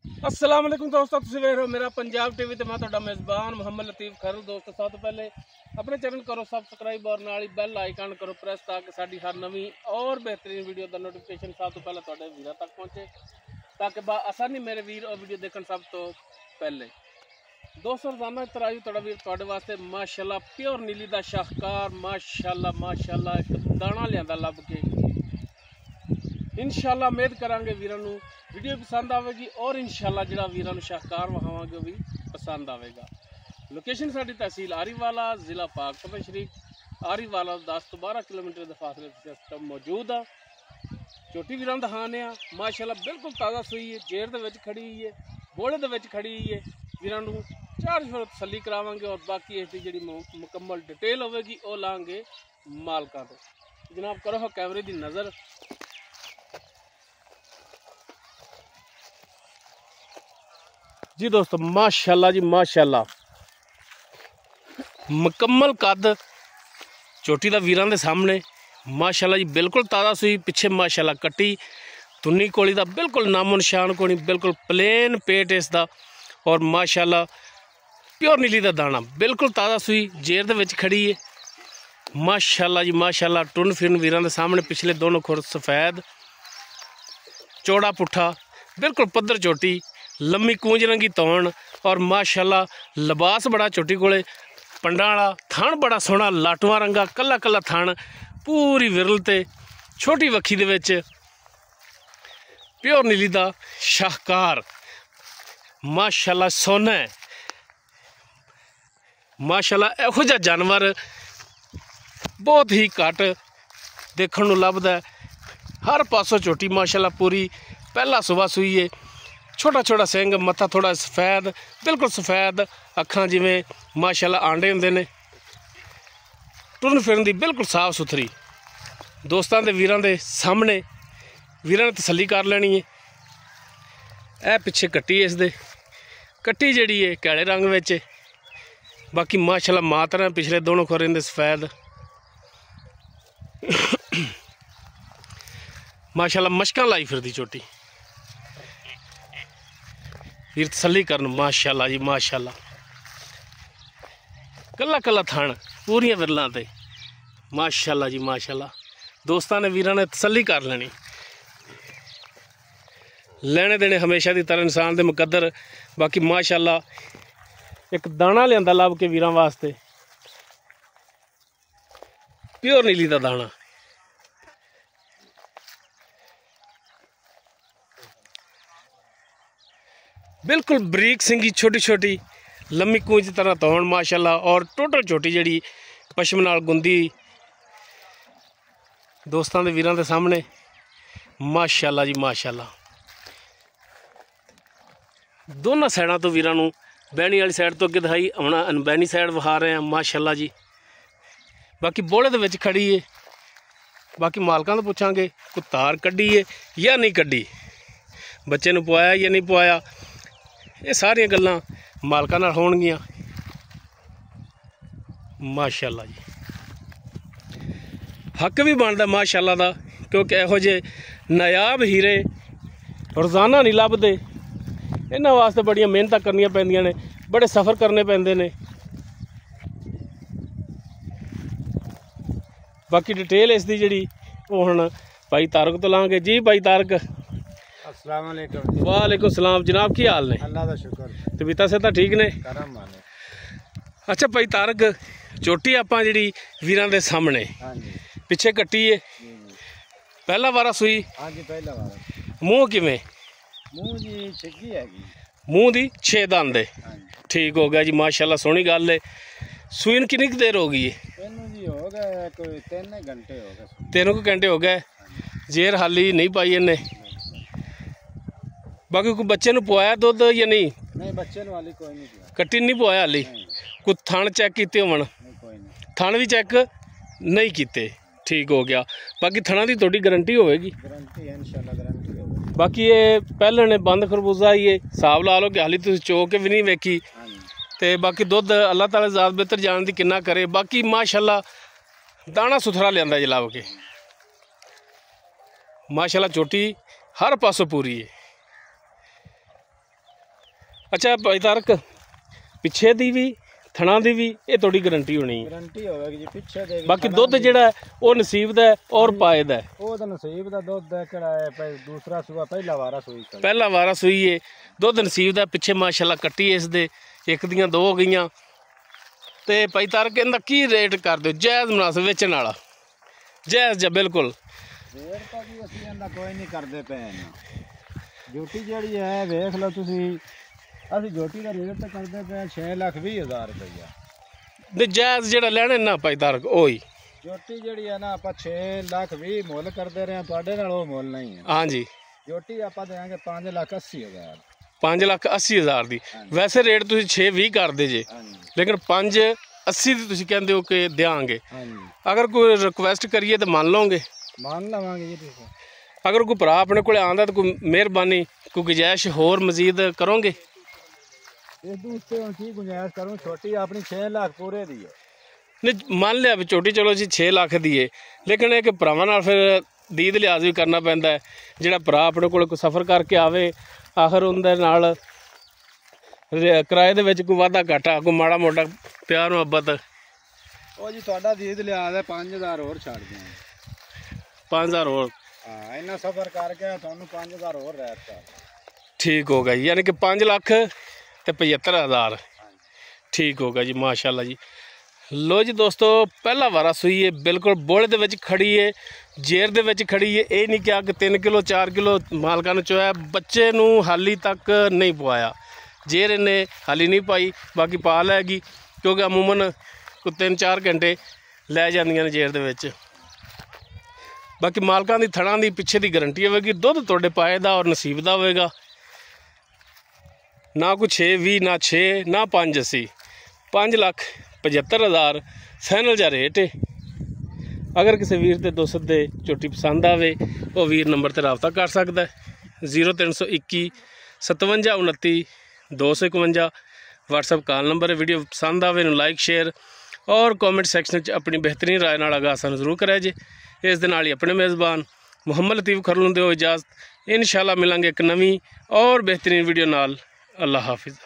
अस्सलाम वालेकुम दोस्तों, तुसीं वेख रहे हो मेरा पंजाब टीवी ते मैं तुहाडा मेज़बान मोहम्मद लतीफ़ खैर। दोस्तों सब तो पहले अपने चैनल करो सब्सक्राइब और नाल ही बैल आइकन करो प्रेस ताकि साडी हर नवी और बेहतरीन वीडियो का नोटिफिकेशन सब तो पहले तुहाडे वीरां तक पहुँचे, ताकि आसानी मेरे वीर और वीडियो देखने सब तो पहले। दोस्तों रोजाना तराई तुहाडा वीर तुहाडे वास्ते माशाअल्लाह प्योर नीली दा शाहकार माशाअल्लाह एक दाना लियांदा लभ के इंशाअल्लाह उम्मीद करांगे वीरां नूं वीडियो पसंद आएगी और इंशाअल्लाह जिहड़ा वीरां नूं शाहकार वहावांगे वो भी पसंद आएगा। लोकेशन साडी तहसील आरीवाला, जिला पाकपत शरीफ। आरीवाला 10 तो 12 किलोमीटर के फासले से सिस्टम मौजूद है। छोटी वीरां दहाने माशाअल्लाह बिल्कुल ताज़ा सूई है, जेर दे विच खड़ी हुई है, बोले दे विच खड़ी हुई है। वीरां नूं चार फिर तसल्ली करावांगे और बाकी इसकी जिहड़ी मुकम्मल डिटेल होगी वो लांगे मालकां तो। जनाब करो कैमरे की नज़र। जी दोस्तों माशाअल्लाह जी माशाअल्लाह मुकम्मल कद चोटी दा वीरां दे सामने माशाअल्लाह जी बिल्कुल ताज़ा सूई, पिछे माशाअल्लाह कट्टी तुन्नी कोली दा बिल्कुल नामो निशान कोई नहीं, बिल्कुल प्लेन पेट इसदा और माशाअल्लाह प्योर नीली दा दाना बिल्कुल ताज़ा सूई जेर दे विच खड़ी है। माशाअल्लाह जी माशाअल्लाह टुन फिरन वीरां दे सामने पिछले दोनों खुर सफ़ेद चौड़ा पुट्ठा बिल्कुल पद्धर चोटी लम्मी कूंज रंगी तौण और माशाअल्लाह लिबास बड़ा चोटी कोले पंडा वाला थान बड़ा सोहना लाटुआ रंगा कला कला थान पूरी विरल ते छोटी वक्खी दे विच प्योर नीली दा शाहकार माशाअल्लाह सोना है। माशाअल्लाह इहो जिहा जानवर बहुत ही घट देखण नूं लभदा है। हर पासों चोटी माशाअल्लाह पूरी पहला सुबह सूई है। छोटा छोटा सिंग, मत्था थोड़ा सफ़ेद बिल्कुल सफ़ेद, अखां जिवें माशाअल्लाह आंडे हुंदे ने, टुरन फिरन दी बिल्कुल साफ सुथरी। दोस्तां दे वीरां दे सामने वीरां ने तसल्ली कर लैनी है। ए पिछे कट्टी इस दे कट्टी जिहड़ी है कैले रंग विच, बाकी माशाअल्लाह मातरा पिछले दोनों खुर इहदे सफ़ेद माशाअल्लाह मशकां लाई फिरदी चोटी। वीर तसल्ली करन माशाअल्लाह जी माशाअल्लाह कला कला थान पूरियां विरलां ते माशाअल्लाह जी माशाअल्लाह। दोस्तां ने वीरां ने तसल्ली कर लेनी। लेने देने हमेशा की तरह इंसान दे मुकद्दर। बाकी माशाअल्लाह एक दाना लियांदा लभ के वीरां वास्ते प्योर नीली दा दाना। बिल्कुल बरीक सिंगी छोटी छोटी लम्मी कूंज तरह तौण माशाअल्लाह और टोटल चोटी जिहड़ी पशम नाल गुंदी। दोस्तां दे वीरां दे सामने माशाअल्लाह जी माशाअल्लाह। दोनों साइडों तो वीरां नूं बैनी वाली साइड तो अगे दिखाई आना अनबैनी साइड विखा रहे हैं माशाअल्लाह जी। बाकी बोले दे विच खड़ी है। बाकी मालकां तो पुछांगे कोई तार कड्डी है या नहीं कड्डी, बच्चे नूं पवाया या नहीं पवाया, ये सारियां गल्लां मालकां नाल होणगियां माशाअल्लाह जी। हक भी बनदा माशाअल्लाह दा, क्योंकि इहो जे नायाब हीरे रोज़ाना नहीं लभदे। इन्हां वास्ते बड़ियां मेहनतां करनियां पैंदियां ने, बड़े सफ़र करने पैंदे ने। बाकी डिटेल इसकी जिहड़ी वो हुण भाई तारक तो लांगे। जी भाई तारक अस्सलाम वालेकुम। वालेकुम सलाम जनाब, की हाल ने? अल्लाह दा शुक्र, तबीयतां सेहतां ठीक ने? करम माने। अच्छा भाई तारक चोटी आपां जिहड़ी वीरां दे सामने हाँ जी पिछे कट्टी है, पहला वारा सूई, हाँ जी पहला बार। मूँह किवें? मूँह जी छिग्गी हैगी, मूँह दी 6 दंद है। हाँ जी। ठीक हो गया जी माशाअल्लाह, सोहनी गल है। सूई नूं कितनी देर हो गई है? इनू जी हो गए कोई 3 घंटे हो गए। 3 घंटे हो गए। जेर हाली नहीं पाई इन्हें। बाकी कोई बच्चे नूं पवाया दुध या नहीं? नहीं बच्चे वाली कोई नहीं दिया। कट्टी नहीं पवाया हाली। कोई थान चेक किए होवन? नहीं कोई नहीं, थान भी चेक नहीं किए। ठीक हो गया। बाकी थाना की थोड़ी गारंटी होगी? गारंटी है इंशाल्लाह, गारंटी होगी। बाकी ये पहले ने बंद खरबूजा ये हिसाब ला लो कि हाली तुम चोक भी नहीं वेखी। हाँ जी। तो बाकी दुध अल्लाह ताला ज़्यादा बेहतर जानती किन्ना करे। बाकी माशाअल्लाह दाना सुथरा लियांदा जलाव के माशाअल्लाह। चोटी हर पासों पूरी है। ਅੱਛਾ ਭਾਈ ਤਾਰਕ, ਪਿੱਛੇ ਦੀ ਵੀ ਥਣਾ ਦੀ ਵੀ ਇਹ ਤੁਹਾਡੀ ਗਰੰਟੀ ਹੋਣੀ ਹੈ। ਗਰੰਟੀ ਹੋਵੇਗੀ ਜੀ ਪਿੱਛੇ ਦੇ। ਬਾਕੀ ਦੁੱਧ ਜਿਹੜਾ ਹੈ ਉਹ ਨਸੀਬ ਦਾ ਔਰ ਪਾਏ ਦਾ। ਉਹ ਤਾਂ ਨਸੀਬ ਦਾ ਦੁੱਧ ਹੈ, ਕਿਹੜਾ ਹੈ ਦੂਸਰਾ ਸੂਆ ਪਹਿਲਾ ਵਾਰਾ ਸੂਈ ਸੀ। ਪਹਿਲਾ ਵਾਰਾ ਸੂਈ ਏ, ਦੁੱਧ ਨਸੀਬ ਦਾ। ਪਿੱਛੇ ਮਾਸ਼ਾਅੱਲਾ ਕੱਟੀ ਇਸ ਦੇ ਇੱਕ ਦੀਆਂ ਦੋ ਹੋ ਗਈਆਂ। ਤੇ ਭਾਈ ਤਾਰਕ ਇਹਦਾ ਕੀ ਰੇਟ ਕਰ ਦਿਓ? ਜਾਇਜ਼ ਮੁਨਾਸਿਬ ਵੇਚਣ ਵਾਲਾ, ਜਾਇਜ਼ ਜਾਂ ਬਿਲਕੁਲ? ਰੇਟ ਤਾਂ ਜੀ ਅਸੀਂ ਇਹਦਾ ਕੋਈ ਨਹੀਂ ਕਰਦੇ ਪਏ। ਜੋਟੀ ਜਿਹੜੀ ਹੈ ਵੇਖ ਲਓ ਤੁਸੀਂ, ਅਸੀਂ ਜੋਟੀ ਦਾ ਰੇਟ ਤਾਂ ਕਰਦੇ ਪਏ 6,20,000 ਰੁਪਈਆ। ਨਹੀਂ ਜਾਇਜ਼ ਜਿਹੜਾ ਲੈਣੇ ਨਾ ਭਾਈ ਤਾਰਕ ਉਹੀ। ਜੋਟੀ ਜਿਹੜੀ ਹੈ ਨਾ ਆਪਾਂ 6,20,000 ਮੁੱਲ ਕਰਦੇ ਰਹੇ, ਤੁਹਾਡੇ ਨਾਲ ਉਹ ਮੁੱਲ ਨਹੀਂ ਹੈ। ਹਾਂਜੀ, ਜੋਟੀ ਆਪਾਂ ਦੇਵਾਂਗੇ 5,80,000। 5,80,000 ਦੀ। ਵੈਸੇ ਰੇਟ ਤੁਸੀਂ 6,20 ਕਰਦੇ ਜੇ, ਲੇਕਿਨ 5,80 ਦੀ ਤੁਸੀਂ ਕਹਿੰਦੇ ਹੋ ਕਿ ਦਿਆਂਗੇ। ਅਗਰ ਕੋਈ ਰਿਕੁਐਸਟ ਕਰੀਏ ਤਾਂ ਮੰਨ ਲਓਗੇ? ਮੰਨ ਲਵਾਂਗੇ ਜੀ ਤੁਸੀਂ। ਅਗਰ ਕੋਈ ਭਰਾ ਆਪਣੇ ਕੋਲ ਆਉਂਦਾ ਤਾਂ ਕੋਈ ਮਿਹਰਬਾਨੀ, ਕੋਈ ਗੁੰਜਾਇਸ਼ ਹੋਰ ਮਜ਼ੀਦ ਕਰੋਗੇ? ਇਸ ਤੋਂ ਉੱਤੇ ਹੁਣ ਕੀ ਗੁੰਜਾਇਸ਼ ਕਰੂੰ? ਛੋਟੀ ਆਪਣੀ 6 ਲੱਖ ਪੂਰੇ ਦੀ ਹੈ। ਨਹੀਂ ਮੰਨ ਲਿਆ ਵੀ ਛੋਟੀ ਚਲੋ ਜੀ 6 ਲੱਖ ਦੀ ਹੈ, ਲੇਕਿਨ ਇਹ ਕਿ ਭਰਾਵਾਂ ਨਾਲ ਫਿਰ ਦੀਦ ਲਿਹਾਜ਼ ਵੀ ਕਰਨਾ ਪੈਂਦਾ ਹੈ। ਜਿਹੜਾ ਭਰਾ ਆਪਣੇ ਕੋਲ ਕੋਈ ਸਫ਼ਰ ਕਰਕੇ ਆਵੇ, ਆਖਰ ਉਹਦੇ ਨਾਲ ਕਿਰਾਏ ਦੇ ਵਿੱਚ ਕੋਈ ਵਾਧਾ ਘਾਟਾ, ਕੋਈ ਮਾੜਾ ਮੋਟਾ ਪਿਆਰ ਮੁਹੱਬਤ। ਉਹ ਜੀ ਤੁਹਾਡਾ ਦੀਦ ਲਿਹਾਜ਼ ਹੈ, 5,000 ਹੋਰ ਛੱਡ ਦਿਆਂ। 5,000 ਹੋਰ? ਹਾਂ, ਇੰਨਾ ਸਫ਼ਰ ਕਰਕੇ ਤੁਹਾਨੂੰ 5,000 ਹੋਰ ਰਹਿਤਾ। ਠੀਕ ਹੋਗਾ ਜੀ, ਯਾਨੀ ਕਿ 5 ਲੱਖ ਤੇ 75,000। ਠੀਕ ਹੋਗਾ ਜੀ, ਮਾਸ਼ਾਅੱਲਾ ਜੀ। ਲੋ ਜੀ ਦੋਸਤੋ, ਪਹਿਲਾ ਵਾਰਾ ਸੂਈ ਹੈ, ਬਿਲਕੁਲ ਬੋਲੇ ਦੇ ਵਿੱਚ ਖੜੀ ਹੈ, ਜੇਰ ਦੇ ਵਿੱਚ ਖੜੀ ਹੈ। ਇਹ ਨਹੀਂ ਕਿਹਾ ਕਿ 3 ਕਿਲੋ 4 ਕਿਲੋ ਮਾਲਕਾਂ ਨੂੰ ਚੋਇਆ। ਬੱਚੇ ਨੂੰ ਹਾਲੀ ਤੱਕ ਨਹੀਂ ਪਵਾਇਆ, ਜੇਰ ਇਹਨੇ ਹਾਲੀ ਨਹੀਂ ਪਾਈ। ਬਾਕੀ ਪਾ ਲੈਗੀ, ਕਿਉਂਕਿ ਅਮੂਮਨ ਕੋਈ 3-4 ਘੰਟੇ ਲੈ ਜਾਂਦੀਆਂ ਨੇ ਜੇਰ ਦੇ ਵਿੱਚ। ਬਾਕੀ ਮਾਲਕਾਂ ਦੀ ਥਣਾਂ ਦੀ ਪਿੱਛੇ ਦੀ ਗਰੰਟੀ ਹੋਵੇਗੀ। ਦੁੱਧ ਤੁਹਾਡੇ ਪਾਏ ਦਾ ਔਰ ਨਸੀਬ ਦਾ ਹੋਵੇਗਾ। ਨਾ ਕੋਈ 6,20 ਨਾ 6 ਨਾ 5,80। 5,75,000 ਫਾਈਨਲ ਜਿਹਾ ਰੇਟ ਹੈ। ਅਗਰ ਕਿਸੇ ਵੀਰ ਦੇ ਦੋਸਤ ਦੇ ਝੋਟੀ ਪਸੰਦ ਆਵੇ, ਉਹ ਵੀਰ ਨੰਬਰ 'ਤੇ ਰਾਬਤਾ ਕਰ ਸਕਦਾ ਹੈ। 0321 57 29 251 WhatsApp ਕਾਲ ਨੰਬਰ ਹੈ। ਵੀਡੀਓ ਪਸੰਦ ਆਵੇ ਨੂੰ ਲਾਈਕ ਸ਼ੇਅਰ ਔਰ ਕਮੈਂਟ ਸੈਕਸ਼ਨ 'ਚ ਆਪਣੀ ਬਿਹਤਰੀਨ ਰਾਏ ਨਾਲ ਆਗਾਹ ਸਾਨੂੰ ਜ਼ਰੂਰ ਕਰਿਆ ਜੇ। ਇਸ ਦੇ ਨਾਲ ਹੀ ਆਪਣੇ ਮੇਜ਼ਬਾਨ ਮੁਹੰਮਦ ਲਤੀਫ ਖਰਲੂ ਨੂੰ ਦਿਓ ਇਜਾਜ਼ਤ। ਇਨਸ਼ਾਅੱਲਾ ਮਿਲਾਂਗੇ ਇੱਕ ਨਵੀਂ ਔਰ ਬਿਹਤਰੀਨ ਵੀਡੀਓ ਨਾਲ। ਅੱਲਾ ਹਾਫਿਜ਼।